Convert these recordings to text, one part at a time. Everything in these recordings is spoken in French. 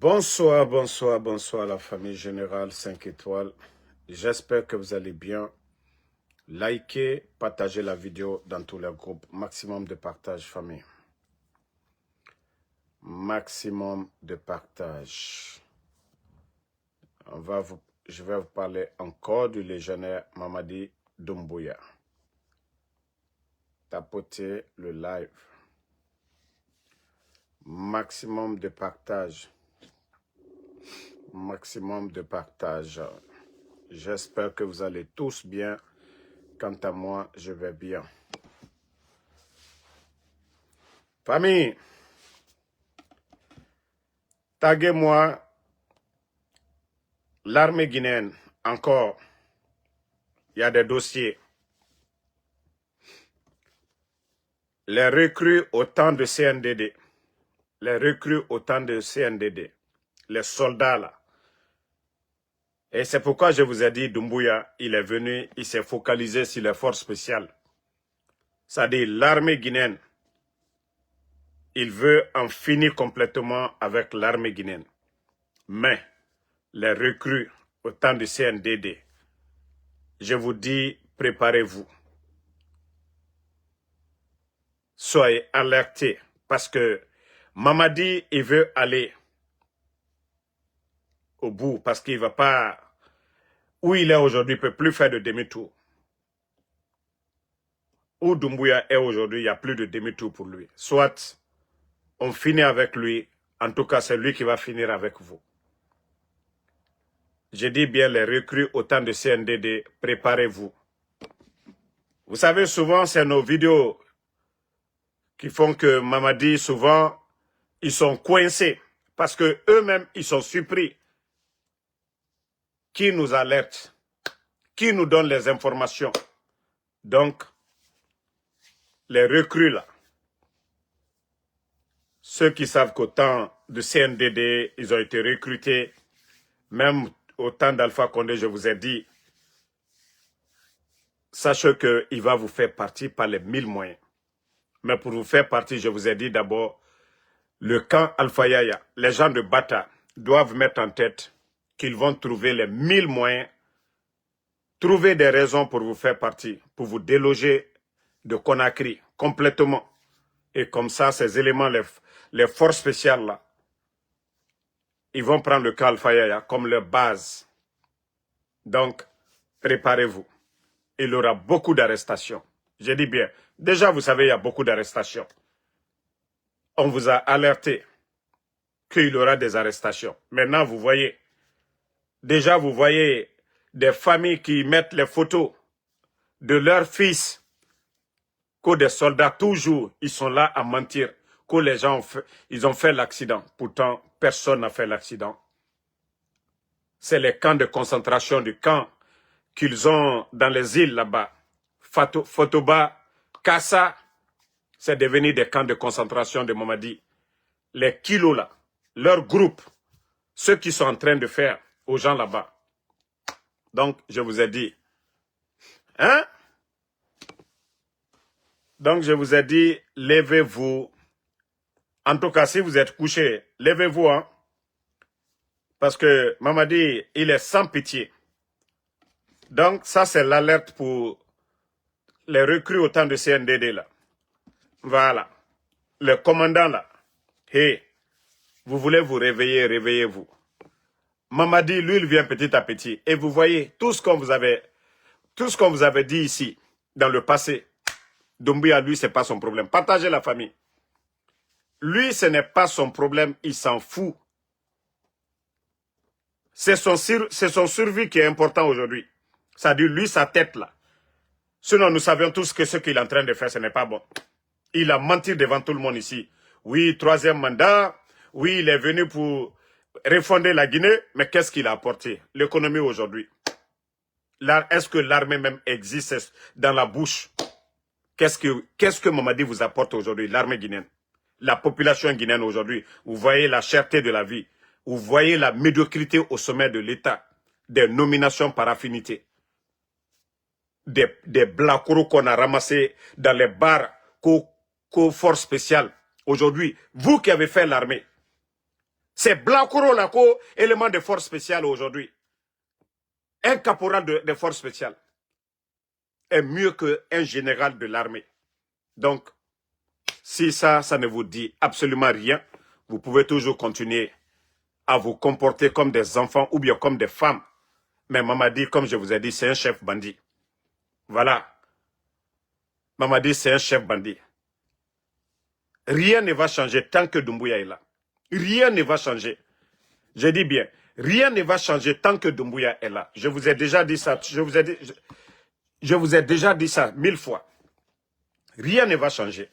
Bonsoir, bonsoir, bonsoir la famille générale 5 étoiles. J'espère que vous allez bien. Likez, partagez la vidéo dans tous les groupes. Maximum de partage, famille. Maximum de partage. Je vais vous parler encore du légionnaire Mamadi Doumbouya. Tapotez le live. Maximum de partage. Maximum de partage. J'espère que vous allez tous bien. Quant à moi, je vais bien. Famille, taguez-moi l'armée guinéenne. Encore, il y a des dossiers. Les recrues au temps de CNDD. Les recrues au temps de CNDD. Les soldats là. Et c'est pourquoi je vous ai dit, Doumbouya, il est venu, il s'est focalisé sur les forces spéciales. C'est-à-dire l'armée guinéenne. Il veut en finir complètement avec l'armée guinéenne. Mais les recrues au temps du CNDD, je vous dis, préparez-vous. Soyez alertés parce que Mamadi, il veut aller au bout parce qu'il ne va pas, où il est aujourd'hui, il ne peut plus faire de demi-tour. Où Doumbouya est aujourd'hui, il n'y a plus de demi-tour pour lui. Soit on finit avec lui, en tout cas c'est lui qui va finir avec vous. Je dis bien les recrues au temps de CNDD, préparez-vous. Vous savez, souvent c'est nos vidéos qui font que Mamadi, souvent, ils sont coincés parce que eux-mêmes, ils sont surpris. Qui nous alerte? Qui nous donne les informations? Donc, les recrues là, ceux qui savent qu'au temps de CNDD, ils ont été recrutés, même au temps d'Alpha Condé, je vous ai dit, sachez qu'il va vous faire partie par les 1000 moyens. Mais pour vous faire partie, je vous ai dit d'abord, le camp Alpha Yaya, les gens de Bata doivent mettre en tête qu'ils vont trouver les 1000 moyens, trouver des raisons pour vous faire partie, pour vous déloger de Conakry complètement. Et comme ça, ces éléments, les forces spéciales là, ils vont prendre le camp Alpha Yaya comme leur base. Donc, préparez-vous. Il y aura beaucoup d'arrestations. Je dis bien, déjà vous savez, il y a beaucoup d'arrestations. On vous a alerté qu'il y aura des arrestations. Maintenant, vous voyez, déjà vous voyez des familles qui mettent les photos de leurs fils, que des soldats, toujours, ils sont là à mentir, que les gens ils ont fait l'accident. Pourtant, personne n'a fait l'accident. C'est les camps de concentration du camp qu'ils ont dans les îles là-bas. Fotoba, Kassa, c'est devenu des camps de concentration de Mamadi. Les kilos là, leur groupe, ceux qui sont en train de faire aux gens là-bas. Donc, je vous ai dit, hein? Donc, je vous ai dit, levez-vous. En tout cas, si vous êtes couché, levez-vous, hein? Parce que Mamadi, il est sans pitié. Donc, ça, c'est l'alerte pour les recrues au temps de CNDD, là. Voilà. Le commandant, là. Hey, vous voulez vous réveiller, réveillez-vous. Mamadi, lui, il vient petit à petit. Et vous voyez, tout ce qu'on vous avait dit ici, dans le passé, Doumbouya, lui, ce n'est pas son problème. Partagez la famille. Lui, ce n'est pas son problème, il s'en fout. C'est son survie qui est important aujourd'hui. C'est-à-dire, lui, sa tête, là. Sinon, nous savions tous que ce qu'il est en train de faire, ce n'est pas bon. Il a menti devant tout le monde ici. Oui, 3e mandat. Oui, il est venu pour refonder la Guinée. Mais qu'est-ce qu'il a apporté? L'économie aujourd'hui. Est-ce que l'armée même existe dans la bouche? Qu'est-ce que Mamadi vous apporte aujourd'hui, l'armée guinéenne? La population guinéenne aujourd'hui, vous voyez la cherté de la vie. Vous voyez la médiocrité au sommet de l'État. Des nominations par affinité. Des blacouros qu'on a ramassés dans les bars qu'aux forces spéciales. Aujourd'hui, vous qui avez fait l'armée, C'est Blakouro Lako, élément de force spéciale aujourd'hui. Un caporal de force spéciale est mieux qu'un général de l'armée. Donc, si ça ne vous dit absolument rien, vous pouvez toujours continuer à vous comporter comme des enfants ou bien comme des femmes. Mais Mamadi, comme je vous ai dit, c'est un chef bandit. Voilà. Mamadi, c'est un chef bandit. Rien ne va changer tant que Doumbouya est là. Rien ne va changer. Je dis bien, rien ne va changer tant que Doumbouya est là. Je vous ai déjà dit ça. Je vous ai déjà dit ça 1000 fois. Rien ne va changer.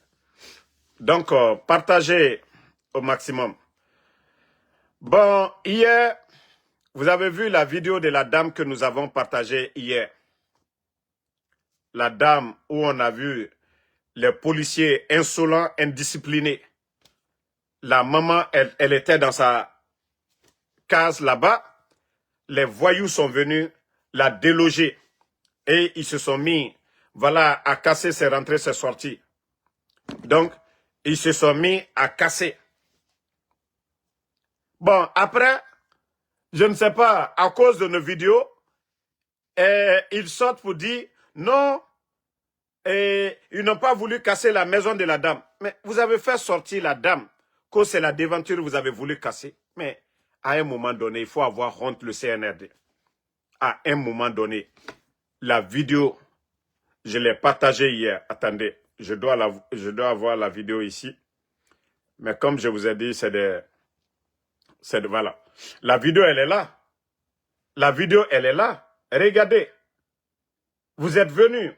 Donc, partagez au maximum. Bon, hier, vous avez vu la vidéo de la dame que nous avons partagée hier. La dame où on a vu les policiers insolents, indisciplinés. La maman, elle était dans sa case là-bas. Les voyous sont venus la déloger. Et ils se sont mis, voilà, à casser ses rentrées, ses sorties. Donc, ils se sont mis à casser. Bon, après, je ne sais pas, à cause de nos vidéos, ils sortent pour dire, non, ils n'ont pas voulu casser la maison de la dame. Mais vous avez fait sortir la dame, que c'est la déventure que vous avez voulu casser. Mais à un moment donné, il faut avoir honte le CNRD. À un moment donné, la vidéo, je l'ai partagée hier. Attendez, je dois avoir la vidéo ici. Mais comme je vous ai dit, voilà. La vidéo, elle est là. La vidéo, elle est là. Regardez. Vous êtes venus.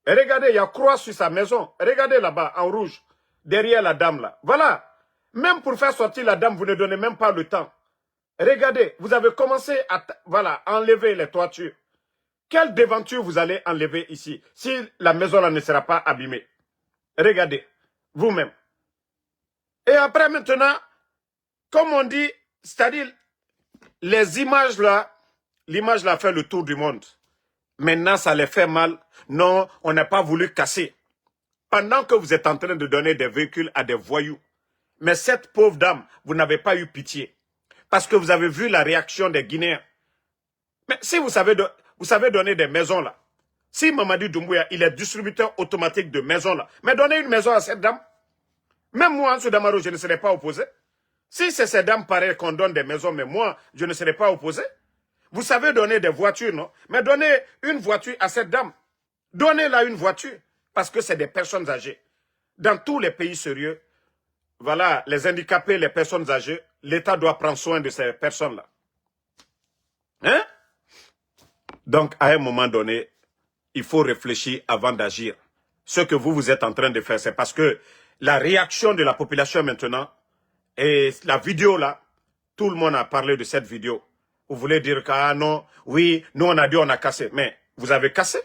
Regardez, il y a croix sur sa maison. Regardez là-bas, en rouge. Derrière la dame là. Voilà. Même pour faire sortir la dame, vous ne donnez même pas le temps. Regardez, vous avez commencé à voilà, enlever les toitures. Quelle déventure vous allez enlever ici si la maison là ne sera pas abîmée? Regardez, vous-même. Et après maintenant, comme on dit, c'est-à-dire, les images là, l'image là fait le tour du monde. Maintenant, ça les fait mal. Non, on n'a pas voulu casser. Pendant que vous êtes en train de donner des véhicules à des voyous. Mais cette pauvre dame, vous n'avez pas eu pitié. Parce que vous avez vu la réaction des Guinéens. Mais si vous savez donner des maisons là, si Mamadi Doumbouya, il est distributeur automatique de maisons là, mais donnez une maison à cette dame. Même moi, Ansou Damaro, je ne serais pas opposé. Si c'est ces dames pareilles qu'on donne des maisons, mais moi, je ne serais pas opposé. Vous savez donner des voitures, non? Mais donnez une voiture à cette dame. Donnez-la une voiture. Parce que c'est des personnes âgées. Dans tous les pays sérieux, voilà, les handicapés, les personnes âgées, l'État doit prendre soin de ces personnes-là. Hein? Donc, à un moment donné, il faut réfléchir avant d'agir. Ce que vous êtes en train de faire, c'est parce que la réaction de la population maintenant, et la vidéo là, tout le monde a parlé de cette vidéo. Vous voulez dire que, ah non, oui, nous on a dit on a cassé. Mais vous avez cassé.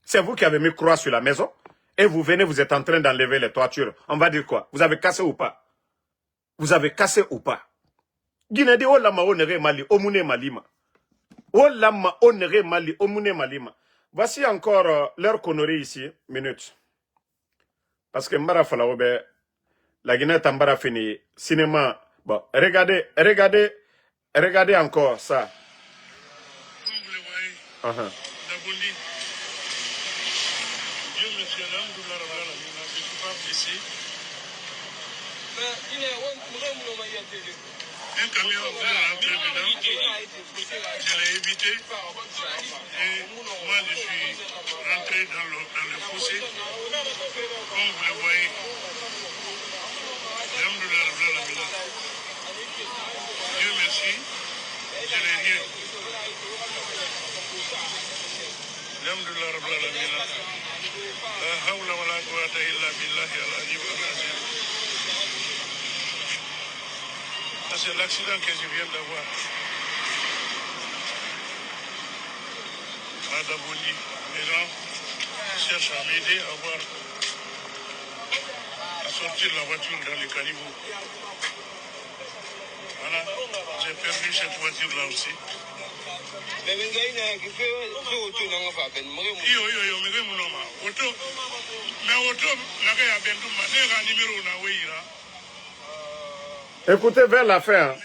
C'est vous qui avez mis croix sur la maison. Et vous venez, vous êtes en train d'enlever les toitures. On va dire quoi? Vous avez cassé ou pas? Vous avez cassé ou pas? Guinée dit, oh lama onere mali, omune malima. Oh lama onere mali, omune malima. Voici encore leur connerie ici. Minute. Parce que Mbara Falaobe, la Guinée Tambara fini. Cinéma. Bon, regardez encore ça. Comme vous le voyez, Dabondi, Dieu merci, alhamdoulilah, je ne suis pas blessé. Un camion voulait rentrer dedans, je l'ai évité et moi je suis rentré dans le fossé. Comme vous le voyez, alhamdoulilah, Dieu merci, je n'ai rien. Alhamdulillah Rabbil Alamin. La hawla wa la quwwata illa billahi al-aliyyil azim. C'est l'accident que je viens d'avoir. À Dabondi, les gens cherchent à m'aider à sortir la voiture dans le caniveau. Voilà, j'ai perdu cette voiture-là aussi. Yo, mege munoma. Auto, mais auto, naga ya bendu ma, nega numéro na weira. Écoutez, vers la fin. Hein.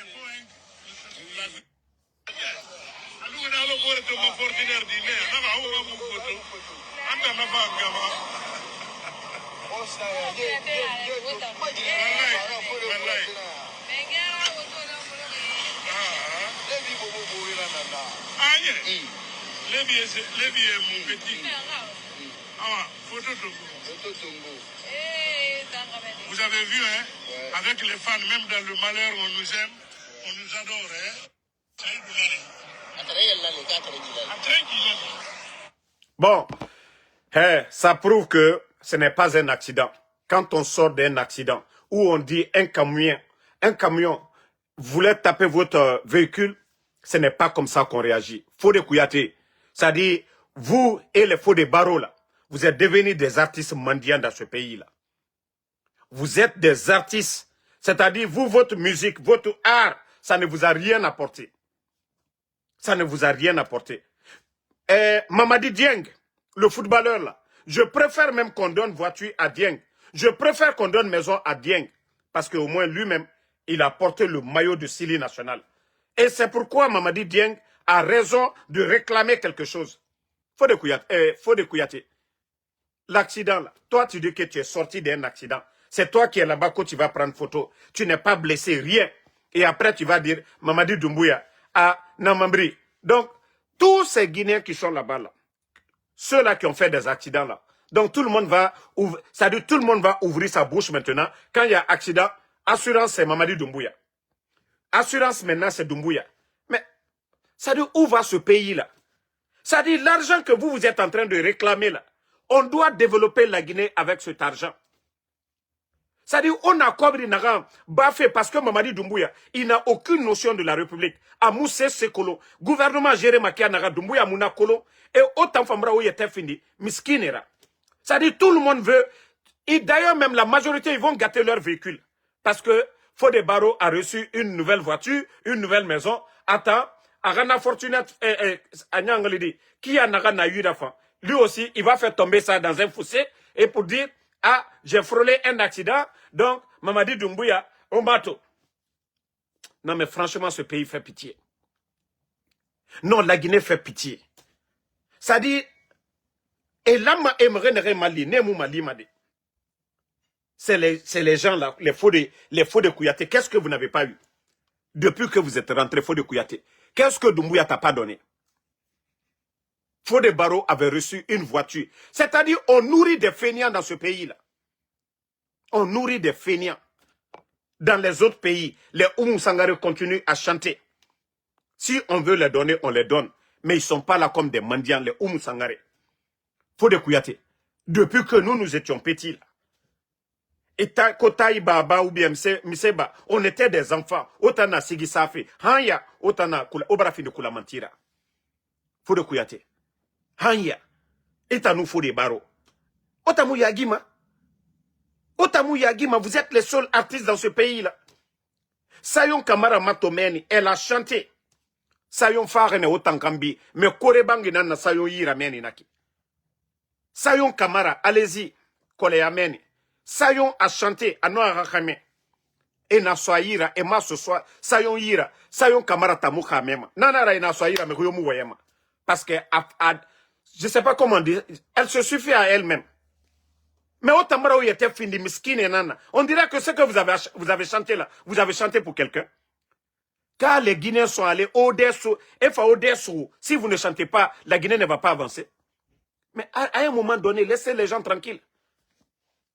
Vous avez vu, hein, avec les fans, même dans le malheur, on nous aime, on nous adore. Hein. Bon, ça prouve que ce n'est pas un accident. Quand on sort d'un accident, où on dit un camion voulait taper votre véhicule, ce n'est pas comme ça qu'on réagit. Fodé Kouyaté, c'est-à-dire, vous et les Fodé Barreau, là, vous êtes devenus des artistes mendiants dans ce pays-là. Vous êtes des artistes, c'est-à-dire, vous, votre musique, votre art, ça ne vous a rien apporté. Ça ne vous a rien apporté. Mamadi Dieng, le footballeur là, je préfère même qu'on donne voiture à Dieng. Je préfère qu'on donne maison à Dieng. Parce qu'au moins lui-même, il a porté le maillot de Sili national. Et c'est pourquoi Mamadi Dieng a raison de réclamer quelque chose. Fodé Kouyaté. L'accident là, toi tu dis que tu es sorti d'un accident. C'est toi qui es là-bas que tu vas prendre photo. Tu n'es pas blessé, rien. Et après tu vas dire Mamadi Doumbouya à Namambri. Donc, tous ces Guinéens qui sont là-bas, là, ceux-là qui ont fait des accidents là, donc tout le monde va ouvrir sa bouche maintenant. Quand il y a accident, assurance c'est Mamadi Doumbouya. Assurance maintenant c'est Doumbouya. Mais ça dit où va ce pays-là? Ça dit l'argent que vous êtes en train de réclamer là, on doit développer la Guinée avec cet argent. Ça dit on a Kobri Nagan Bafé parce que Mamadi Doumbouya, il n'a aucune notion de la République. Amousse Sekolo, gouvernement géré Makia Naga Doumbouya Mouna Kolo, et autant Famra où il était fini, Miskinera. Ça dit tout le monde veut, et d'ailleurs même la majorité, ils vont gâter leur véhicule. Parce que Fodé Barreau a reçu une nouvelle voiture, une nouvelle maison. Attends, Arana Fortunate, Anyangalidi, qui a Naga eu d'enfant. Lui aussi, il va faire tomber ça dans un fossé, et pour dire, ah, j'ai frôlé un accident, donc Mamadi Doumbouya, au bateau. Non mais franchement, ce pays fait pitié. Non, la Guinée fait pitié. Ça dit, et là, c'est les gens là, les faux de Kouyaté. Qu'est-ce que vous n'avez pas eu? Depuis que vous êtes rentré, faux de Kouyaté. Qu'est-ce que Doumbouya t'a pas donné? Fodé Barreau avait reçu une voiture. C'est-à-dire, on nourrit des fainéants dans ce pays-là. On nourrit des fainéants. Dans les autres pays, les Oumou Sangare continuent à chanter. Si on veut les donner, on les donne. Mais ils ne sont pas là comme des mendiants, les Oumou Sangare. Fodé Kouyaté. Depuis que nous étions petits, là. Et Kotaï Baba ou bien Miseba, on était des enfants. Otana Sigi Safi. Hanya, Otana, Obrafi de Koulamantira. Fodé Kouyaté. Hanya, Etanou Fodé Barreau. Otamou Yagima. Otamou Yagima, vous êtes les seuls artistes dans ce pays-là. Sayon Kamara Matomeni, elle a chanté. Sayon Farene Otankambi, mais Korebangi Nana Sayon Yirameni Naki. Sayon Kamara, allez-y, Koleyameni. Sayon a chanté à Noa Rakame. Et Nasoyira, et ma ce soir, Sayon Yira, Sayon Kamara Tamouka Mema. Nanara et Nasoyira, mais Ruyomu Wayama. Parce que, je ne sais pas comment dire, elle se suffit à elle-même. Mais au Tamara où il était fini, miskin et nana, on dirait que ce que vous avez chanté là, vous avez chanté pour quelqu'un. Car les Guinéens sont allés au-dessous, si vous ne chantez pas, la Guinée ne va pas avancer. Mais à un moment donné, laissez les gens tranquilles.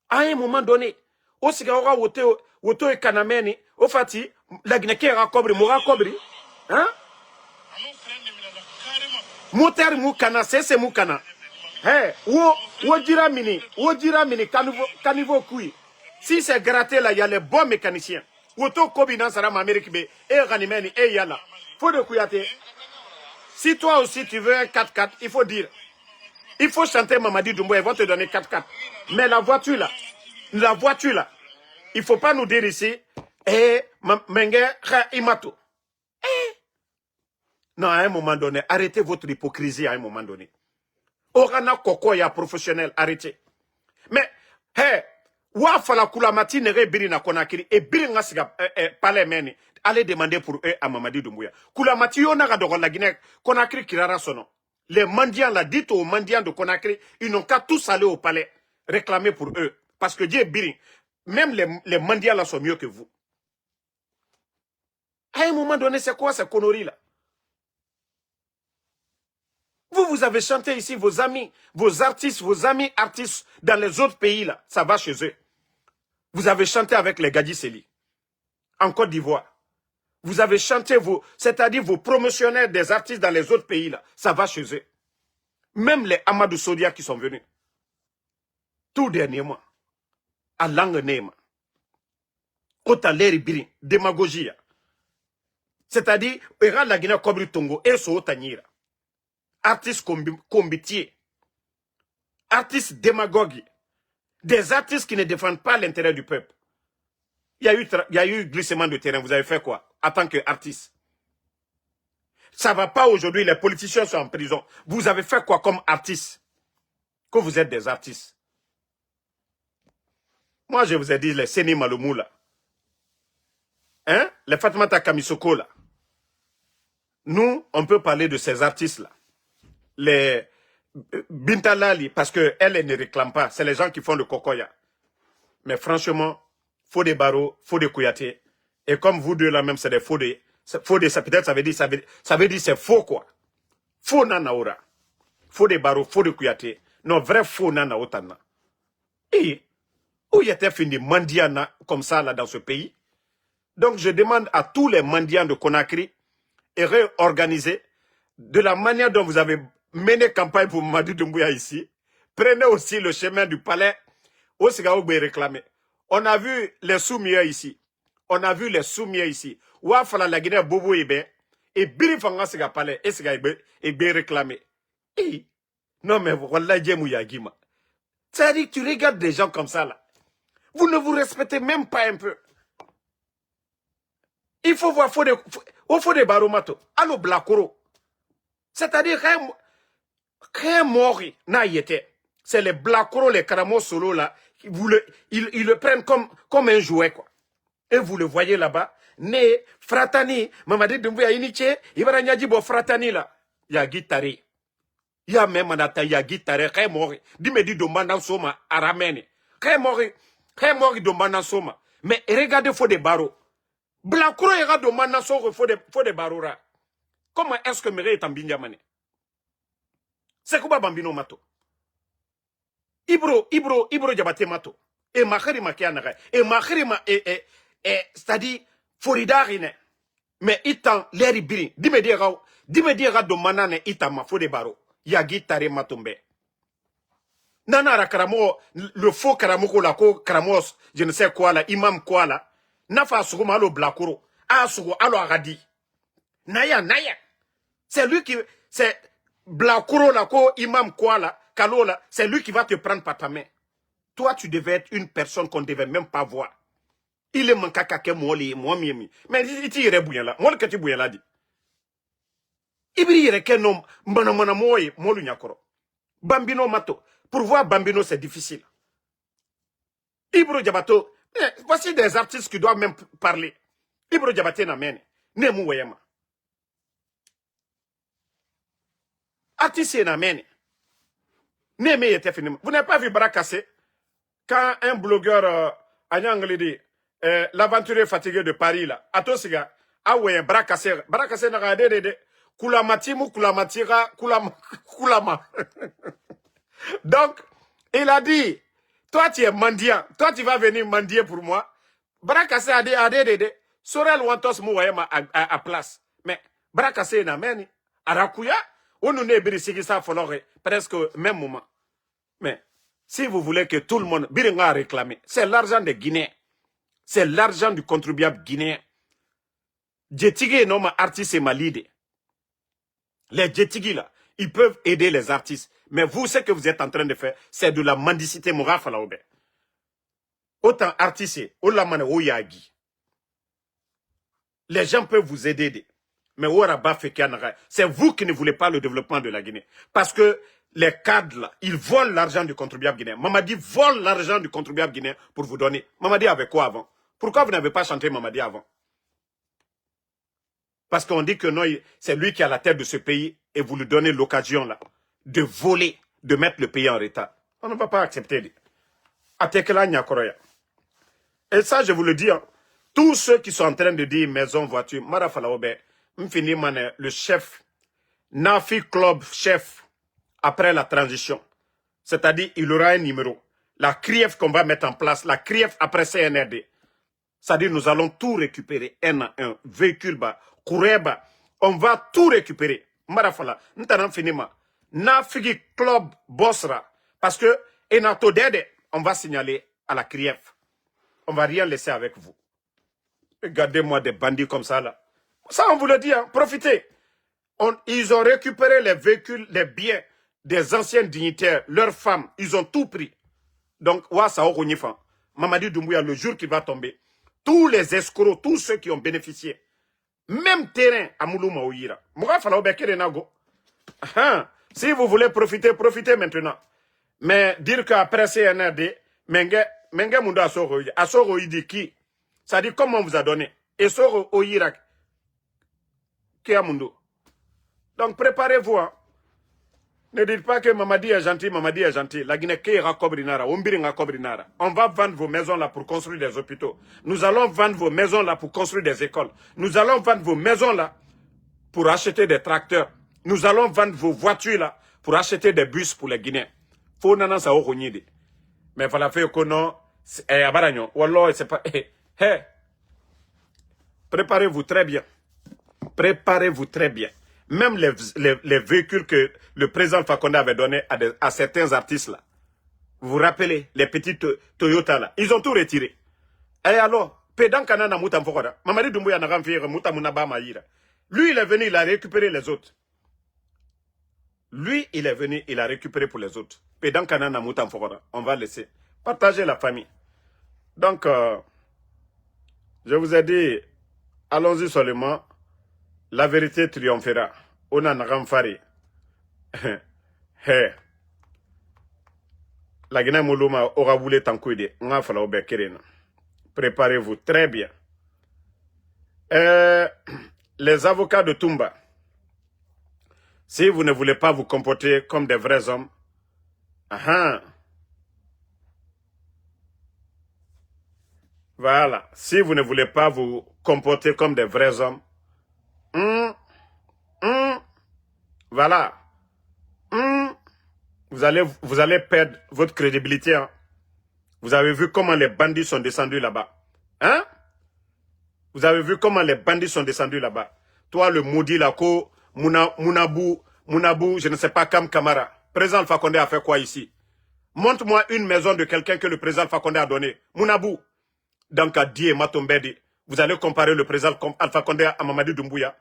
À un moment donné, au Sigaora, Woto et Kanameni, au Fati, la Guinée qui est Kobri, Moura Kobri, hein? Moutère Moukana, c'est Moukana. Hey, où dira mini, caniveau couille. Si c'est gratté là, il y a les bons mécaniciens. Woto Kobi dans Saram Amérique, et Ranimeni, et Yala. Faut de Kouyaté. Si toi aussi tu veux un 4x4, il faut dire. Il faut chanter Mamadi Doumbouya, ils vont te donner 4x4. Mais la voiture là, il ne faut pas nous dire ici, Menge Imato. Non, à un moment donné, arrêtez votre hypocrisie à un moment donné. Orana Kokoya professionnel, arrêtez. Mais, Wa fala kulamati nere biri na Conakry et biri nga siga palais meni. Allez demander pour eux à Mamadi Doumbouya. Kulamati yo na gadoro la Guinée Conakry kirara sono. Les mendiants là, dites aux mendiants de Conakry, ils n'ont qu'à tous aller au palais réclamer pour eux. Parce que Dieu biri, même les mendiants là sont mieux que vous. À un moment donné, c'est quoi ces conneries là? Vous avez chanté ici, vos amis, vos artistes, vos amis artistes dans les autres pays là, ça va chez eux. Vous avez chanté avec les Gadi Seli, en Côte d'Ivoire. Vous avez chanté, c'est-à-dire vos promotionnaires des artistes dans les autres pays là, ça va chez eux. Même les Amadou Sodia qui sont venus. Tout dernièrement, à langue nema. Otaleri biri, démagogie. C'est-à-dire, era la Guinée Kobri Tongo, et so otanyira. Artistes combitiers, artistes démagogues, des artistes qui ne défendent pas l'intérêt du peuple. Il y a eu glissement de terrain. Vous avez fait quoi en tant qu'artiste? Ça ne va pas aujourd'hui, les politiciens sont en prison. Vous avez fait quoi comme artiste? Que vous êtes des artistes. Moi, je vous ai dit, les Seni Malomou là. Hein? Les Fatmata Kamisoko là. Nous, on peut parler de ces artistes là. Les Bintalali, parce qu'elle ne réclame pas. C'est les gens qui font le cocoya. Mais franchement, faut des barreaux, faut des Kouyaté. Et comme vous deux là même, c'est des faux des. Faux des, ça peut-être, ça veut dire c'est faux quoi. Faux nanaora. Faux des barreaux, faux des Kouyaté. Non, vrai faux nanaotana. Et, où y a-t-il fini mendiana comme ça là dans ce pays? Donc je demande à tous les mendiants de Conakry et réorganiser de la manière dont vous avez mené campagne pour Mamadi Doumbouya ici. Prenez aussi le chemin du palais au Sigaoubé réclamé. On a vu les soumiers ici. On a vu les soumiers ici. Ouafala la Guinée Bobo Ebe et Birifanga Siga palais et Sigaoubé réclamé. Et non mais voilà Djemouya Gima. C'est-à-dire que tu regardes des gens comme ça là. Vous ne vous respectez même pas un peu. Il faut voir, faut des baromato. Allo Blakoro. C'est-à-dire qu'un mort n'a été. C'est les Blakoro, les Karamo Solo là, ils le prennent comme un jouet quoi. Et vous le voyez là-bas. Né, Fratani, Mamadi Doumbouya Iniche, Ibaranya Djibo Fratani là. Ya guitare. Ya même anata ya guitare, qu'un mort. Dime di Dombandan Soma, Aramene. Qu'un mort Dombandan Soma. Mais regardez, faut des barreaux. Blakoro ira de Manasso, faut des barreaux. Comment est-ce que Méré est en Binyamane? C'est quoi Bambino Mato? Ibro Jabate Mato. Et Mahari Makianare. Et Mahari c'est-à-dire, Forida Rine. Mais itan, l'air biri. Dime dira de Manane itama, faut des barreaux. Yagi Tare Matombe. Nana Karamo, le faux Karamoko la ko Karamos, je ne sais quoi là, imam quoi là. Nafa Sougou alo Blakoro. Sougou alo Aradi. Naya. C'est lui qui. C'est Blakoro la ko imam quoi là. Kalo là. C'est lui qui va te prendre par ta main. Toi, tu devais être une personne qu'on ne devait même pas voir. Il est manqué kake moli, moi miemi. Mais il tire bouillant là. Moi le kati bouillant là dit. Ibri yere ke nom, mana moye, molu nyakoro. Bambino mato. Pour voir Bambino, c'est difficile. Ibro Diabato. Voici des artistes qui doivent même parler. Ibro Diabaté n'amène. Nemu Weyama. Artiste n'amène. Neme était fini. Vous n'avez pas vu Barakassé? Quand un blogueur, dit, l'aventurier fatigué de Paris, là, Atosiga, ouais, Barakassé n'a rien dit. Koulamatimu, Koulamatira, Koulama. Donc, il a dit, toi tu es mendiant, toi tu vas venir mendier pour moi. Barakassé a dit, Sorel Wantos Mouayama à place. Mais Barakassé n'a meni. Arakuya, on nous n'est pas ça presque même moment. Mais si vous voulez que tout le monde, Biringa a réclamé, c'est l'argent des Guinéens. C'est l'argent du contribuable guinéen. Djetigui non ma artiste et malide. Les Djetigui là, ils peuvent aider les artistes. Mais vous, ce que vous êtes en train de faire, c'est de la mendicité morale. Autant artistes, les gens peuvent vous aider. Mais c'est vous qui ne voulez pas le développement de la Guinée. Parce que les cadres, là, ils volent l'argent du contribuable guinéen. Mamadi vole l'argent du contribuable guinéen pour vous donner. Mamadi avait quoi avant? Pourquoi vous n'avez pas chanté Mamadi avant? Parce qu'on dit que non, c'est lui qui a la tête de ce pays et vous lui donnez l'occasion là de voler, de mettre le pays en retard. On ne va pas accepter. Et ça, je vous le dis, hein, tous ceux qui sont en train de dire maison, voiture, Marafalaobe, le chef, Nafi Club chef, après la transition. C'est-à-dire, il aura un numéro. La CRIEF qu'on va mettre en place, la CRIEF après CNRD. C'est-à-dire, nous allons tout récupérer, un à un, véhicule bas, coureba, on va tout récupérer. Marafala, nous t'en finiment. Nafigi Club Bosra, parce que, on va signaler à la CRIEF. On ne va rien laisser avec vous. Regardez-moi des bandits comme ça, là. Ça, on vous le dit, hein, profitez. Ils ont récupéré les véhicules, les biens des anciens dignitaires, leurs femmes, ils ont tout pris. Donc, Mamadi Doumbouya, le jour qu'il va tomber, tous les escrocs, tous ceux qui ont bénéficié, même terrain à Moulouma Ouira. Si vous voulez profiter, profitez maintenant. Mais dire qu'après CNRD, Menge Munda Asoro dit qui? Ça dit comment on vous a donné. Et Soro Ouira, qui a Mundo. Donc préparez-vous. Hein. Ne dites pas que Mamadi est gentil, Mamadi est gentil. La Guinée ira Kobrinara, Ombiringa Kobrinara. On va vendre vos maisons là pour construire des hôpitaux. Nous allons vendre vos maisons là pour construire des écoles. Nous allons vendre vos maisons là pour acheter des tracteurs. Nous allons vendre vos voitures là pour acheter des bus pour les Guinéens. Faut nana sa oronide. Mais voilà fait que non, abaragnon. Wallah, c'est pas. Préparez-vous très bien. Préparez-vous très bien. Même les véhicules que le président Fakonde avait donnés à certains artistes là. Vous vous rappelez, les petites Toyota là. Ils ont tout retiré. Et alors, Pédan Kanana Moutam Fokoda, Mamadi Doumbouya n'a rien Moutamounaba Maïra. Lui, il est venu, il a récupéré les autres. Lui, il est venu, il a récupéré pour les autres. Pédan Kanana Moutam Fokoda. On va laisser. Partager la famille. Donc, je vous ai dit, allons-y seulement. La vérité triomphera. On a ramfari. La Guinée Moulouma aura voulu t'en cuider. Préparez-vous très bien. Les avocats de Toumba, si vous ne voulez pas vous comporter comme des vrais hommes, voilà. Si vous ne voulez pas vous comporter comme des vrais hommes, voilà. Vous allez perdre votre crédibilité. Hein. Vous avez vu comment les bandits sont descendus là-bas. Hein? Vous avez vu comment les bandits sont descendus là-bas. Toi, le maudit Lako, Mounabou, je ne sais pas, Kam Kamara. Président Alpha Condé a fait quoi ici? Montre-moi une maison de quelqu'un que le président Alpha Condé a donné. Mounabou. Donc, à Die et Matombedi, vous allez comparer le président Alpha Condé à Mamadi Doumbouya.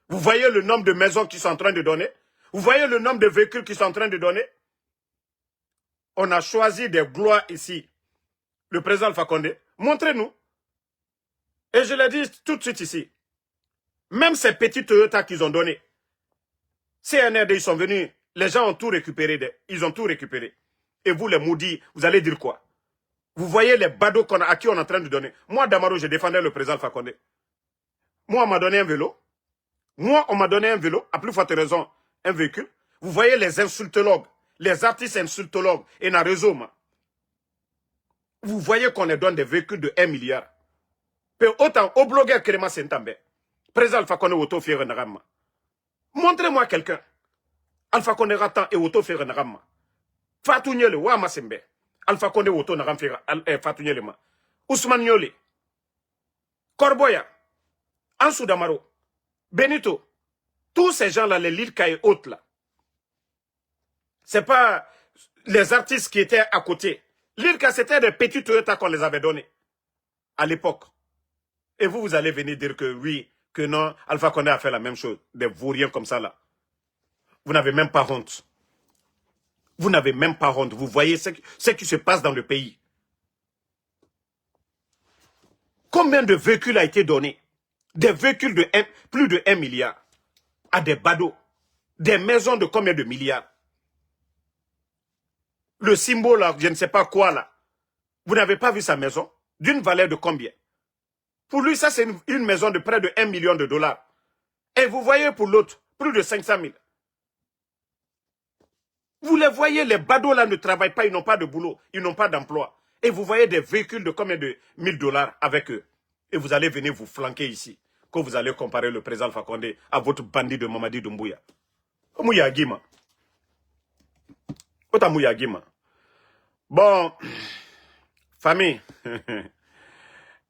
Vous voyez le nombre de maisons qu'ils sont en train de donner? Vous voyez le nombre de véhicules qu'ils sont en train de donner? On a choisi des gloires ici. Le président Alpha Condé, montrez-nous. Et je l'ai dit tout de suite ici. Même ces petits Toyota qu'ils ont donnés, CNRD, ils sont venus, les gens ont tout récupéré. Ils ont tout récupéré. Et vous, les maudits, vous allez dire quoi? Vous voyez les badauds à qui on est en train de donner. Moi, Damaro, je défendais le président Alpha Condé. Moi, on m'a donné un vélo. Moi, on m'a donné un vélo, à plus forte raison, un véhicule. Vous voyez les insultologues, les artistes insultologues, et dans le réseau, vous voyez qu'on les donne des véhicules de 1 milliard. Peu autant, au blogueur Krema Sentambe, président Alpha Condé Woto Fiere Narama. Montrez-moi quelqu'un. Alpha Condé Ratan et Woto Fiere Narama. Fatou Nyele, Wama Sembe. Alpha Condé Woto Naram Fiere, Fatou Nyele ma. Ousmane Nyole. Korboya. Ansou Damaro. Benito. Tous ces gens-là, les Lilka et autres là. C'est pas les artistes qui étaient à côté. Lilka, c'était des petits Toyota qu'on les avait donnés. À l'époque. Et vous, vous allez venir dire que oui, que non, Alpha Condé a fait la même chose. Des vauriens comme ça là. Vous n'avez même pas honte. Vous n'avez même pas honte. Vous voyez ce qui se passe dans le pays. Combien de véhicules a été donné? Des véhicules de plus de 1 milliard à des badauds. Des maisons de combien de milliards? le symbole, là, je ne sais pas quoi là. Vous n'avez pas vu sa maison? D'une valeur de combien? Pour lui, ça c'est une maison de près de 1 million de dollars. Et vous voyez pour l'autre, plus de 500 000. Vous les voyez, les badauds là ne travaillent pas, ils n'ont pas de boulot, ils n'ont pas d'emploi. Et vous voyez des véhicules de combien de 1000 dollars avec eux. Et vous allez venir vous flanquer ici. Quand vous allez comparer le président Alpha Condé à votre bandit de Mamadi Doumbouya. Mouya Guima. Mouya Guima. Bon, famille.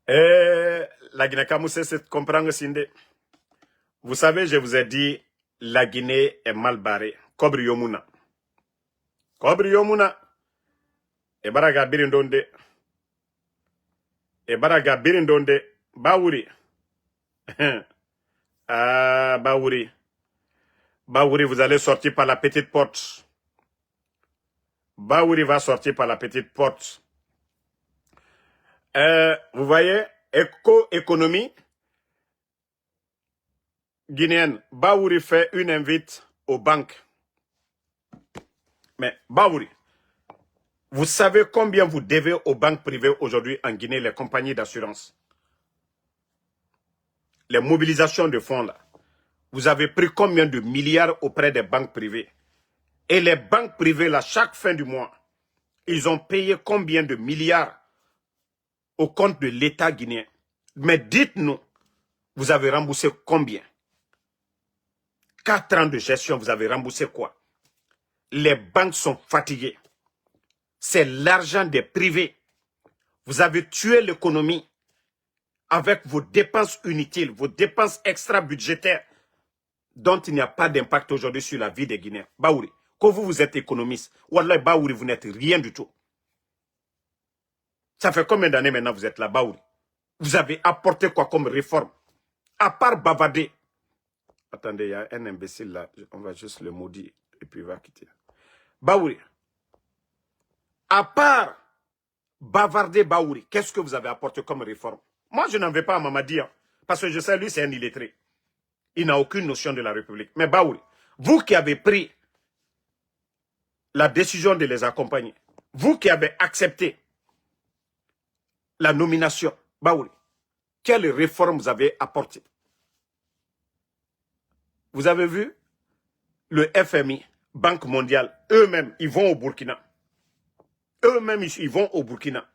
La Guinée-Kamoussé, c'est comprendre Sinde. Vous savez, je vous ai dit, la Guinée est mal barrée. Kobri Yomuna. Kobri Yomuna. Ebaraga Birindonde. Ebaraga Birindonde. Baouri. Ah, Baouri. Baouri, vous allez sortir par la petite porte. Baouri va sortir par la petite porte. Vous voyez, économie guinéenne. Baouri fait une invite aux banques. Mais Baouri, vous savez combien vous devez aux banques privées aujourd'hui en Guinée, les compagnies d'assurance? Les mobilisations de fonds là. Vous avez pris combien de milliards auprès des banques privées? Et les banques privées là, chaque fin du mois, ils ont payé combien de milliards au compte de l'État guinéen? Mais dites-nous, vous avez remboursé combien? 4 ans de gestion, vous avez remboursé quoi? Les banques sont fatiguées. C'est l'argent des privés. Vous avez tué l'économie avec vos dépenses inutiles, vos dépenses extra-budgétaires dont il n'y a pas d'impact aujourd'hui sur la vie des Guinéens. Baouri, quand vous êtes économiste, Wallah Baouri, vous n'êtes rien du tout. Ça fait combien d'années maintenant vous êtes là, Baouri? Vous avez apporté quoi comme réforme? À part bavarder. Attendez, il y a un imbécile là, on va juste le maudire et puis il va quitter. Baouri, à part bavarder Baouri, qu'est-ce que vous avez apporté comme réforme? Moi, je n'en vais pas à Mamadi, hein, parce que je sais, lui, c'est un illettré. Il n'a aucune notion de la République. Mais Baouri, vous qui avez pris la décision de les accompagner, vous qui avez accepté la nomination, Baouri, quelle réforme vous avez apporté? Vous avez vu le FMI, Banque mondiale, eux-mêmes, ils vont au Burkina. Eux-mêmes, ils vont au Burkina.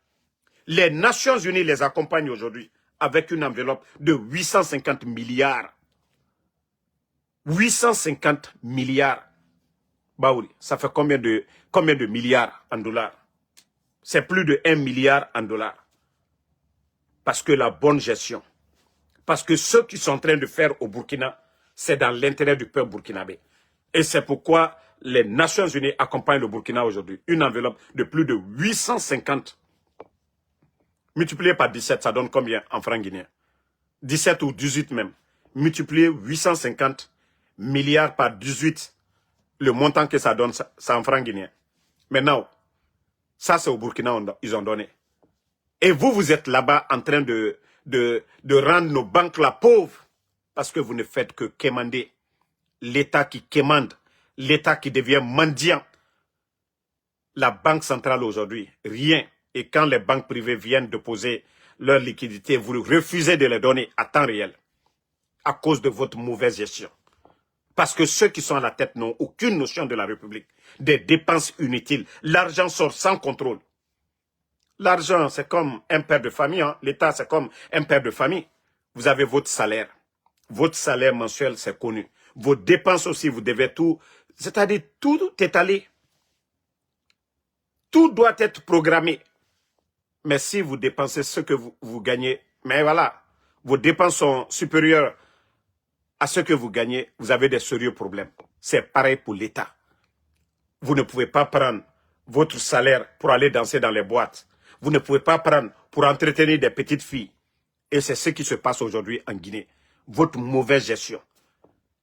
Les Nations Unies les accompagnent aujourd'hui avec une enveloppe de 850 milliards. 850 milliards. Baouri, ça fait combien de milliards en dollars? C'est plus de 1 milliard en dollars. Parce que la bonne gestion, parce que ce qu'ils sont en train de faire au Burkina, c'est dans l'intérêt du peuple burkinabé. Et c'est pourquoi les Nations Unies accompagnent le Burkina aujourd'hui. Une enveloppe de plus de 850. Multiplié par 17, ça donne combien en francs guinéens? 17 ou 18 même. Multiplié 850 milliards par 18. Le montant que ça donne, c'est en francs guinéens. Maintenant, ça c'est au Burkina, ils ont donné. Et vous, vous êtes là-bas en train de rendre nos banques là pauvres. Parce que vous ne faites que quémander. L'État qui quémande. L'État qui devient mendiant. La Banque centrale aujourd'hui, rien. Et quand les banques privées viennent déposer leur liquidité, vous refusez de les donner à temps réel. À cause de votre mauvaise gestion. Parce que ceux qui sont à la tête n'ont aucune notion de la République. Des dépenses inutiles. L'argent sort sans contrôle. L'argent, c'est comme un père de famille. Hein. L'État, c'est comme un père de famille. Vous avez votre salaire. Votre salaire mensuel, c'est connu. Vos dépenses aussi, vous devez tout. C'est-à-dire, tout est allé. Tout doit être programmé. Mais si vous dépensez ce que vous gagnez, mais voilà, vos dépenses sont supérieures à ce que vous gagnez, vous avez des sérieux problèmes. C'est pareil pour l'État. Vous ne pouvez pas prendre votre salaire pour aller danser dans les boîtes. Vous ne pouvez pas prendre pour entretenir des petites filles. Et c'est ce qui se passe aujourd'hui en Guinée. Votre mauvaise gestion.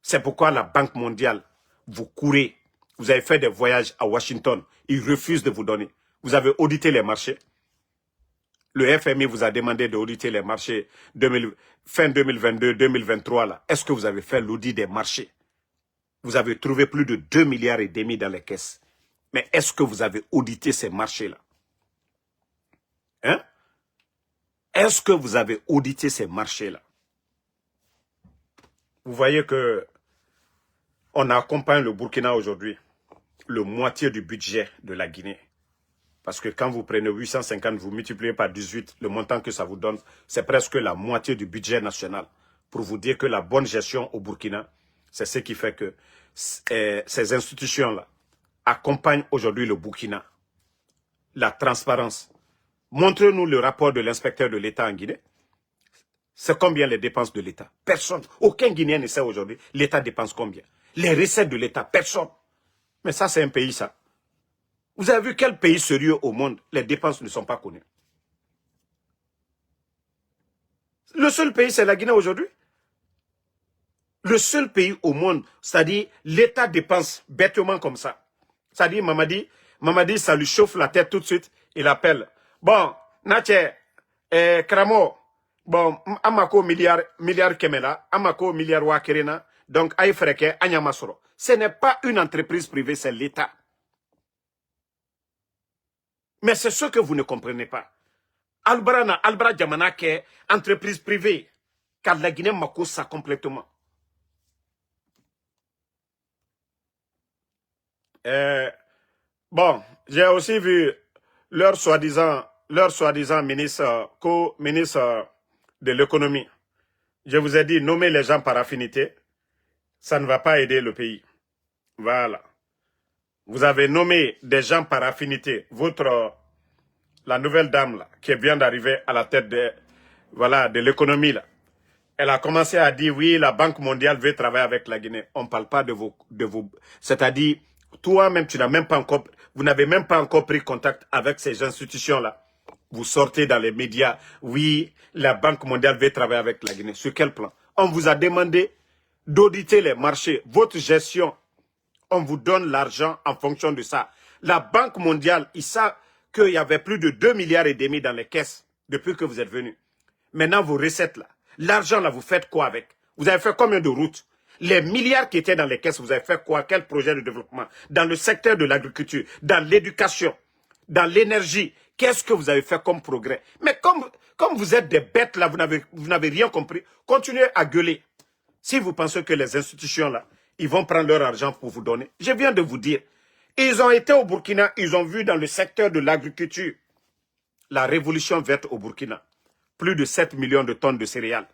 C'est pourquoi la Banque mondiale, vous courez. Vous avez fait des voyages à Washington. Ils refusent de vous donner. Vous avez audité les marchés. Le FMI vous a demandé d'auditer les marchés fin 2022-2023. Là. Est-ce que vous avez fait l'audit des marchés? Vous avez trouvé plus de 2,5 milliards dans les caisses. Mais est-ce que vous avez audité ces marchés-là? Hein? Est-ce que vous avez audité ces marchés-là? Vous voyez que on accompagne le Burkina aujourd'hui, le moitié du budget de la Guinée. Parce que quand vous prenez 850, vous multipliez par 18, le montant que ça vous donne, c'est presque la moitié du budget national. Pour vous dire que la bonne gestion au Burkina, c'est ce qui fait que ces institutions-là accompagnent aujourd'hui le Burkina. La transparence. Montrez-nous le rapport de l'inspecteur de l'État en Guinée. C'est combien les dépenses de l'État? Personne. Aucun Guinéen ne sait aujourd'hui l'État dépense combien. Les recettes de l'État, personne. Mais ça, c'est un pays, ça. Vous avez vu quel pays sérieux au monde, les dépenses ne sont pas connues? Le seul pays, c'est la Guinée aujourd'hui. Le seul pays au monde, c'est-à-dire l'État dépense bêtement comme ça. C'est-à-dire Mamadi, ça lui chauffe la tête tout de suite. Il appelle. Bon, Natche, Kramo, bon, Amako milliard Kemela, Amako milliard Wakerena, donc Aïfreke, Anyamasoro. Ce n'est pas une entreprise privée, c'est l'État. Mais c'est ce que vous ne comprenez pas. Albra Djamana qui est entreprise privée, car la Guinée mako ça complètement. Bon, j'ai aussi vu leur soi-disant ministre, co-ministre de l'économie. Je vous ai dit, nommer les gens par affinité, ça ne va pas aider le pays. Voilà. Vous avez nommé des gens par affinité. La nouvelle dame là, qui vient d'arriver à la tête de l'économie là. Elle a commencé à dire oui, la Banque mondiale veut travailler avec la Guinée. On ne parle pas de vos c'est-à-dire, toi-même, vous n'avez même pas encore pris contact avec ces institutions-là. Vous sortez dans les médias, oui, la Banque mondiale veut travailler avec la Guinée. Sur quel plan? On vous a demandé d'auditer les marchés, votre gestion. On vous donne l'argent en fonction de ça. La Banque mondiale, ils savent qu'il y avait plus de 2,5 milliards dans les caisses depuis que vous êtes venus. Maintenant, vos recettes là, l'argent là, vous faites quoi avec? Vous avez fait combien de routes? Les milliards qui étaient dans les caisses, vous avez fait quoi? Quel projet de développement? Dans le secteur de l'agriculture, dans l'éducation, dans l'énergie, qu'est-ce que vous avez fait comme progrès? Mais comme vous êtes des bêtes là, vous n'avez rien compris, continuez à gueuler. Si vous pensez que les institutions là, ils vont prendre leur argent pour vous donner. Je viens de vous dire, ils ont été au Burkina, ils ont vu dans le secteur de l'agriculture la révolution verte au Burkina. Plus de 7 millions de tonnes de céréales.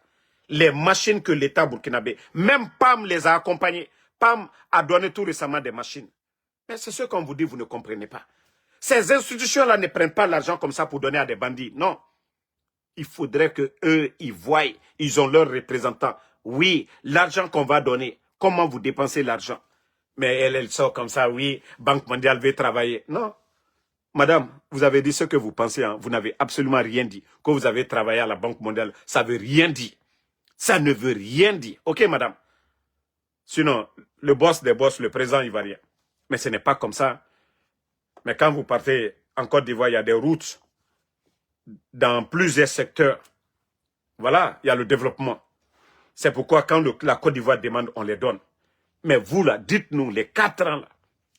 Les machines que l'État burkinabé, même PAM les a accompagnés. PAM a donné tout récemment des machines. Mais c'est ce qu'on vous dit, vous ne comprenez pas. Ces institutions-là ne prennent pas l'argent comme ça pour donner à des bandits. Non. Il faudrait que eux, ils voient, ils ont leurs représentants. Oui, l'argent qu'on va donner, comment vous dépensez l'argent? Mais elle sort comme ça, oui, Banque mondiale veut travailler. Non. Madame, vous avez dit ce que vous pensez, hein. Vous n'avez absolument rien dit. Que vous avez travaillé à la Banque mondiale, ça ne veut rien dire. Ça ne veut rien dire. Ok, madame? Sinon, le boss des boss, le président ivoirien. Mais ce n'est pas comme ça. Mais quand vous partez en Côte d'Ivoire, il y a des routes dans plusieurs secteurs. Voilà, il y a le développement. C'est pourquoi quand la Côte d'Ivoire demande, on les donne. Mais vous, là, dites-nous, les 4 ans, là,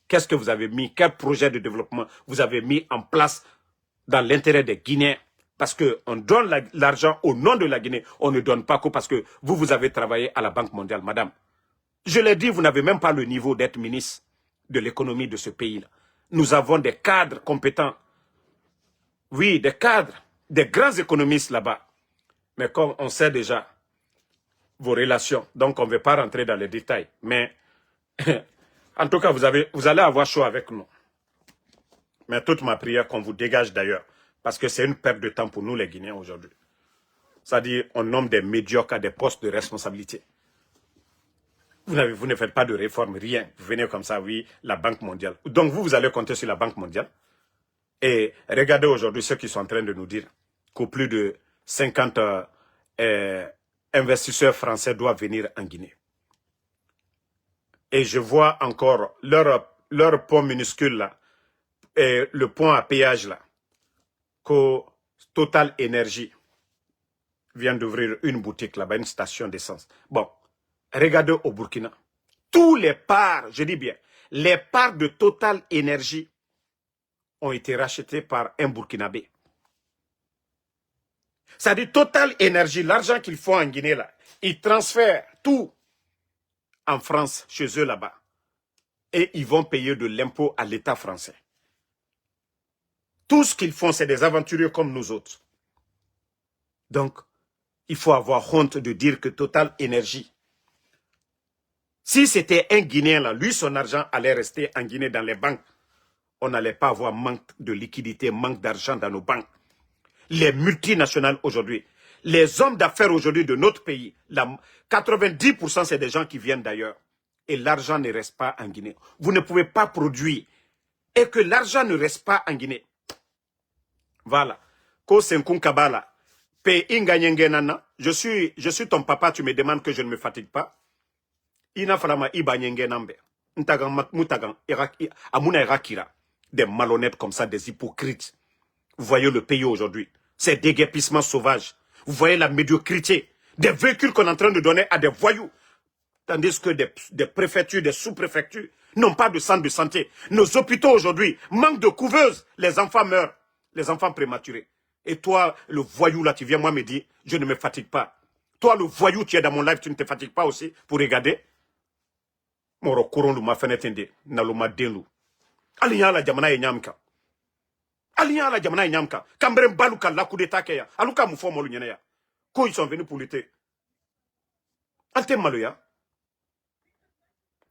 qu'est-ce que vous avez mis? Quel projet de développement vous avez mis en place dans l'intérêt des Guinéens? Parce qu'on donne l'argent au nom de la Guinée. On ne donne pas que parce que vous avez travaillé à la Banque mondiale, madame. Je l'ai dit, vous n'avez même pas le niveau d'être ministre de l'économie de ce pays-là. Nous avons des cadres compétents. Oui, des cadres, des grands économistes là-bas. Mais comme on sait déjà vos relations, donc on ne veut pas rentrer dans les détails. Mais en tout cas, vous allez avoir chaud avec nous. Mais toute ma prière qu'on vous dégage d'ailleurs. Parce que c'est une perte de temps pour nous les Guinéens aujourd'hui. C'est-à-dire, on nomme des médiocres à des postes de responsabilité. Vous ne faites pas de réforme, rien. Vous venez comme ça, oui, la Banque mondiale. Donc vous allez compter sur la Banque mondiale. Et regardez aujourd'hui ceux qui sont en train de nous dire qu'au plus de 50 investisseurs français doivent venir en Guinée. Et je vois encore leur pont minuscule là, et le pont à péage là, que Total Énergie vient d'ouvrir une boutique là-bas, une station d'essence. Bon, regardez au Burkina. Tous les parts, je dis bien, les parts de Total Énergie ont été rachetés par un Burkinabé. Ça dit Total Énergie, l'argent qu'ils font en Guinée, là, ils transfèrent tout en France, chez eux là-bas. Et ils vont payer de l'impôt à l'État français. Tout ce qu'ils font, c'est des aventuriers comme nous autres. Donc, il faut avoir honte de dire que Total Énergie, si c'était un Guinéen, là, lui, son argent allait rester en Guinée dans les banques. On n'allait pas avoir manque de liquidité, manque d'argent dans nos banques. Les multinationales aujourd'hui, les hommes d'affaires aujourd'hui de notre pays, 90% c'est des gens qui viennent d'ailleurs. Et l'argent ne reste pas en Guinée. Vous ne pouvez pas produire. Et que l'argent ne reste pas en Guinée. Voilà. Ko Senkun Kabala. Je suis ton papa, tu me demandes que je ne me fatigue pas. Ina falama iba nyengenambe. Ntagan mutagan amuna irakira. Des malhonnêtes comme ça, des hypocrites. Vous voyez le pays aujourd'hui. C'est déguerpissement sauvage. Vous voyez la médiocrité. Des véhicules qu'on est en train de donner à des voyous. Tandis que des préfectures, des sous-préfectures n'ont pas de centre de santé. Nos hôpitaux aujourd'hui manquent de couveuses. Les enfants meurent. Les enfants prématurés. Et toi, le voyou là, tu viens moi me dire, je ne me fatigue pas. Toi, le voyou, tu es dans mon live, tu ne te fatigues pas aussi pour regarder. Moro korondu ma fenetende, naluma denlu. Aliya la jamana yenyamka. Aliya la jamana yenyamka. Kambrem baluka la coup d'état keya. Aluka mufo molu nyeneya. Ko ils sont venus pour lutter. Alte maloya.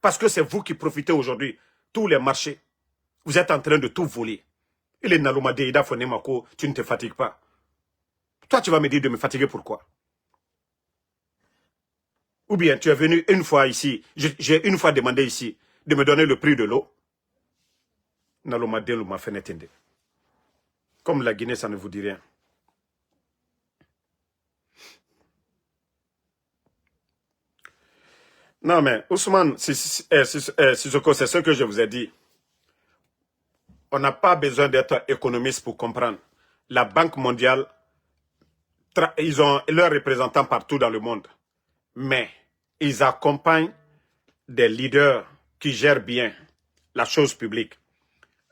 Parce que c'est vous qui profitez aujourd'hui. Tous les marchés. Vous êtes en train de tout voler. Et les naluma deida fonemako, tu ne te fatigues pas. Toi, tu vas me dire de me fatiguer pourquoi? Ou bien tu es venu une fois ici, j'ai une fois demandé ici de me donner le prix de l'eau. Naluma delu m'a fait n'entendre. Comme la Guinée, ça ne vous dit rien. Non mais, Ousmane Sissoko, c'est ce que je vous ai dit. On n'a pas besoin d'être économiste pour comprendre. La Banque mondiale, ils ont leurs représentants partout dans le monde. Mais ils accompagnent des leaders qui gèrent bien la chose publique.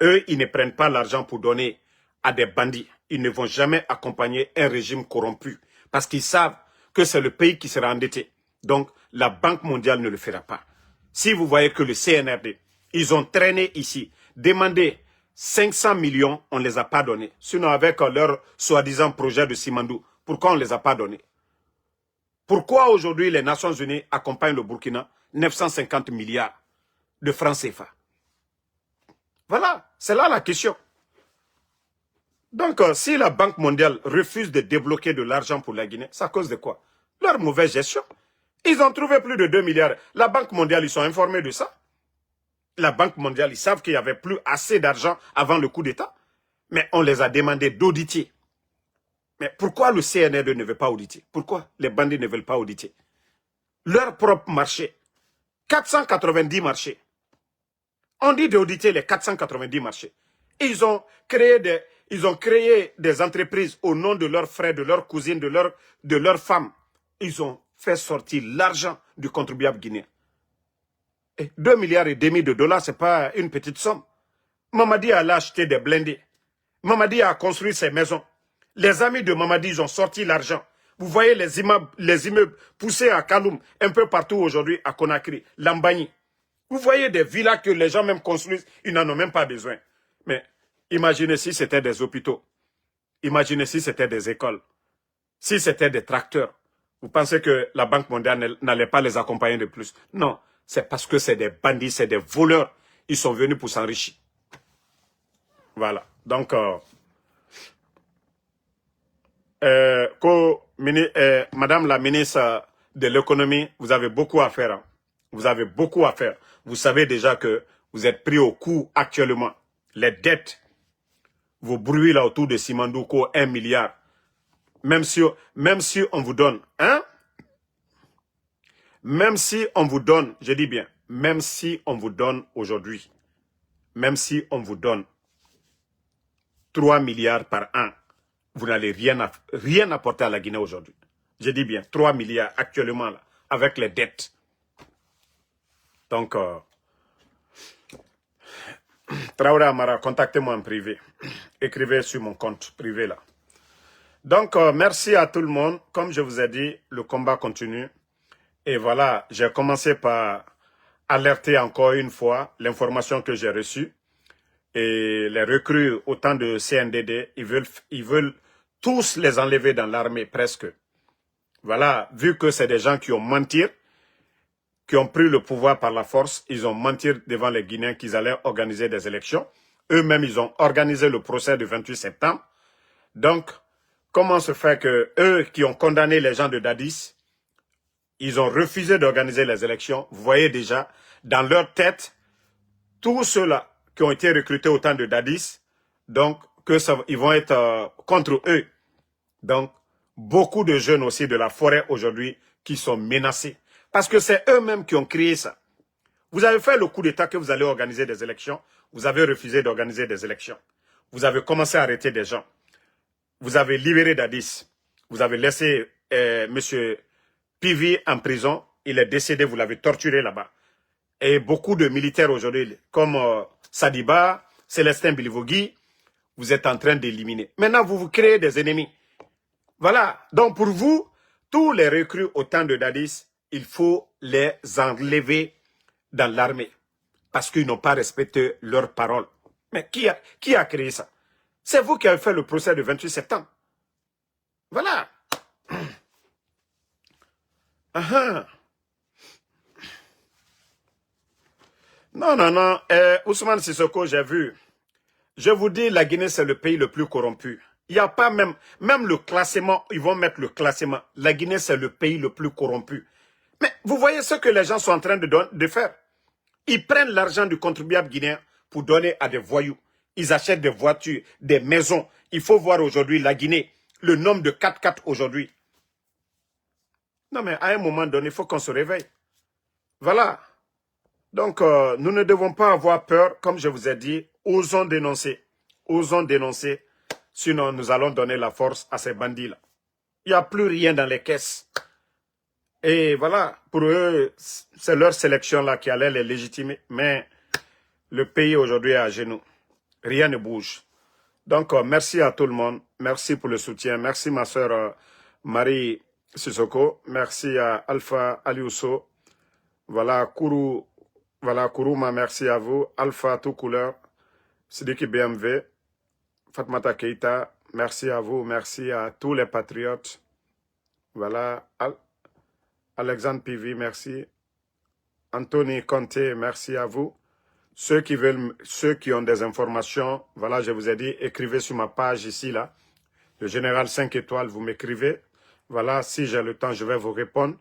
Eux, ils ne prennent pas l'argent pour donner à des bandits. Ils ne vont jamais accompagner un régime corrompu parce qu'ils savent que c'est le pays qui sera endetté. Donc, la Banque mondiale ne le fera pas. Si vous voyez que le CNRD, ils ont traîné ici, demandé 500 millions, on ne les a pas donnés. Sinon, avec leur soi-disant projet de Simandou, pourquoi on ne les a pas donnés? Pourquoi aujourd'hui les Nations Unies accompagnent le Burkina 950 milliards de francs CFA? Voilà, c'est là la question. Donc, si la Banque mondiale refuse de débloquer de l'argent pour la Guinée, c'est à cause de quoi? Leur mauvaise gestion. Ils ont trouvé plus de 2 milliards. La Banque mondiale, ils sont informés de ça. La Banque mondiale, ils savent qu'il n'y avait plus assez d'argent avant le coup d'État. Mais on les a demandé d'auditer. Mais pourquoi le CNRD ne veut pas auditer? Pourquoi les bandits ne veulent pas auditer? Leur propre marché. 490 marchés. On dit d'auditer les 490 marchés. Ils ont créé des entreprises au nom de leurs frères, de leurs cousines, de leurs femmes. Ils ont fait sortir l'argent du contribuable guinéen. Et 2 milliards et demi de dollars, ce n'est pas une petite somme. Mamadi a acheté des blindés. Mamadi a construit ses maisons. Les amis de Mamadi, ils ont sorti l'argent. Vous voyez les immeubles poussés à Kaloum, un peu partout aujourd'hui à Conakry, Lambani. Vous voyez des villas que les gens même construisent, ils n'en ont même pas besoin. Mais imaginez si c'était des hôpitaux. Imaginez si c'était des écoles. Si c'était des tracteurs. Vous pensez que la Banque mondiale n'allait pas les accompagner de plus? Non, c'est parce que c'est des bandits, c'est des voleurs. Ils sont venus pour s'enrichir. Voilà. Donc, Madame la ministre de l'économie, vous avez beaucoup à faire. Hein. Vous avez beaucoup à faire. Vous savez déjà que vous êtes pris au coup actuellement. Les dettes, vos bruits là autour de Simandouko, 1 milliard. Même si on vous donne, hein? Même si on vous donne, je dis bien, même si on vous donne aujourd'hui, même si on vous donne 3 milliards par an, vous n'allez rien apporter à la Guinée aujourd'hui. Je dis bien, 3 milliards actuellement, là, avec les dettes. Donc, Traoré Amara, contactez-moi en privé. Écrivez sur mon compte privé là. Donc, merci à tout le monde. Comme je vous ai dit, le combat continue. Et voilà, j'ai commencé par alerter encore une fois l'information que j'ai reçue. Et les recrues, autant de CNDD, ils veulent tous les enlever dans l'armée, presque. Voilà, vu que c'est des gens qui ont menti, qui ont pris le pouvoir par la force, ils ont menti devant les Guinéens qu'ils allaient organiser des élections. Eux-mêmes, ils ont organisé le procès du 28 septembre. Donc, comment se fait que eux qui ont condamné les gens de Dadis, ils ont refusé d'organiser les élections? Vous voyez déjà, dans leur tête, tous ceux-là qui ont été recrutés au temps de Dadis, donc, ils vont être contre eux. Donc, beaucoup de jeunes aussi de la forêt aujourd'hui qui sont menacés. Parce que c'est eux-mêmes qui ont créé ça. Vous avez fait le coup d'État que vous allez organiser des élections. Vous avez refusé d'organiser des élections. Vous avez commencé à arrêter des gens. Vous avez libéré Dadis. Vous avez laissé M. Pivi en prison. Il est décédé, vous l'avez torturé là-bas. Et beaucoup de militaires aujourd'hui, comme Sadiba, Célestin Bilivogui, vous êtes en train d'éliminer. Maintenant, vous vous créez des ennemis. Voilà. Donc, pour vous, tous les recrues au temps de Dadis, il faut les enlever dans l'armée. Parce qu'ils n'ont pas respecté leurs paroles. Mais qui a créé ça? C'est vous qui avez fait le procès du 28 septembre. Voilà. Non. Ousmane Sissoko, j'ai vu. Je vous dis, la Guinée, c'est le pays le plus corrompu. Il n'y a pas même le classement, ils vont mettre le classement. La Guinée, c'est le pays le plus corrompu. Mais vous voyez ce que les gens sont en train de faire. Ils prennent l'argent du contribuable guinéen pour donner à des voyous. Ils achètent des voitures, des maisons. Il faut voir aujourd'hui la Guinée, le nombre de 4x4 aujourd'hui. Non mais à un moment donné, il faut qu'on se réveille. Voilà. Donc, nous ne devons pas avoir peur, comme je vous ai dit, osons dénoncer. Osons dénoncer, sinon nous allons donner la force à ces bandits-là. Il n'y a plus rien dans les caisses. Et voilà, pour eux, c'est leur sélection-là qui allait les légitimer. Mais le pays aujourd'hui est à genoux. Rien ne bouge. Donc, merci à tout le monde. Merci pour le soutien. Merci ma soeur Marie Sissoko. Merci à Alpha Aliousso. Voilà, Kourouma, merci à vous. Alpha, tout couleur. Sidiki BMV. Fatmata Keita, merci à vous. Merci à tous les patriotes. Voilà, Alexandre Pivi, merci. Anthony Conté, merci à vous. Ceux qui ont des informations, voilà, je vous ai dit, écrivez sur ma page ici, là. Le général 5 étoiles, vous m'écrivez. Voilà, si j'ai le temps, je vais vous répondre.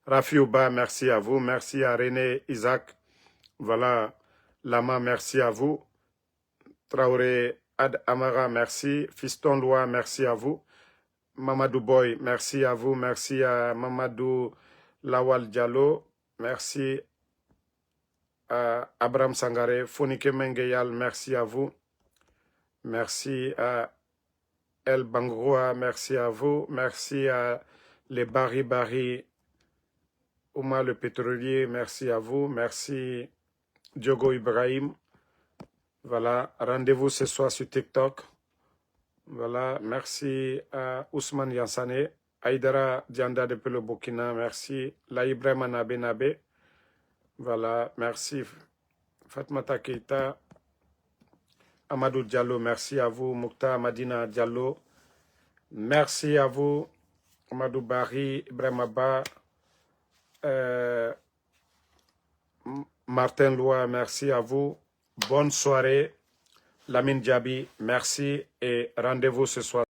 Rafi Ouba, merci à vous. Merci à René Isaac. Voilà, Lama, merci à vous. Traoré Ad Amara, merci. Fiston Loa, merci à vous. Mamadou Boy, merci à vous. Merci à Mamadou Lawal Diallo. Merci à Abraham Sangare. Fonike Mengeyal, merci à vous. Merci à El Bangroa, merci à vous. Merci à les Bari Ouma le pétrolier, merci à vous. Merci Diogo Ibrahim. Voilà, rendez-vous ce soir sur TikTok. Voilà, merci à Ousmane Yansane, Aïdara Dianda depuis le Burkina, merci. Laïbrahim Nabe. Voilà, merci. Fatmata Keita, Amadou Diallo, merci à vous. Moukta Madina Diallo, merci à vous. Amadou Bari, Ibrahim Abba, Martin Loa, merci à vous. Bonne soirée. Lamine Diaby, merci et rendez-vous ce soir.